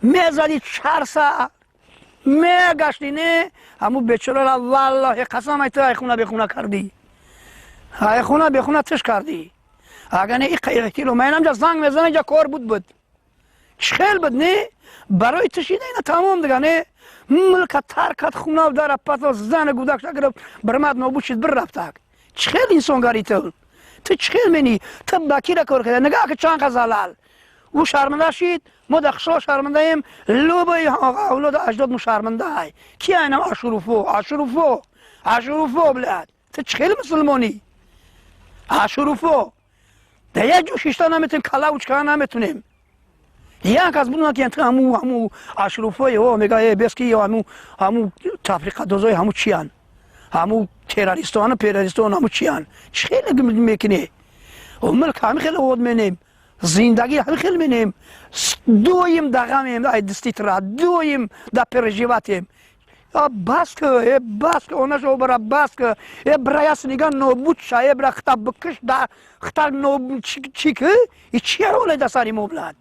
میزدی 4 ساعت میگشتی نه همو بیچاره را والله قسم ایت ای خونه بخونه کردی ای خونه بخونه تش کردی اگر نه این قیقتی رو من اینجا زنگ میزنه اینجا کار بود چخیل بود نه برای تشیده اینا تمام دیگه نه ملک ترکت خونه در پس زن گودک شکر برمد نابود شد بر رفتک چخیل انسانگاری تو چخیل منی تو باکی را کار کرده نگاه که چند زلال او شرمنده شید ما دخشا شرمنده ایم لوبای اولاد اجداد مو شرمنده های کی اینا اشرفو بلاد تو چخیل مسلمانی اشرفو ده یک جو شیشتا نمیتونیم کلاوچ کنن نمیتونیم یک از بودن که همو اشرفای ها میگه بس که همو تفریقه دوزای همو چیان همو تروریستان همو چیان چخیل میکنه و ملک همه خیلی خود مینیم زندگی همه خیلی مینیم دویم دقمیم دستیت را دویم در پرژیواتیم بس که اونشو برا بس که برایس نگاه نوبود شایه برا خطاب بکش در خطاب نوبود چی که چی اولی در سری مبلد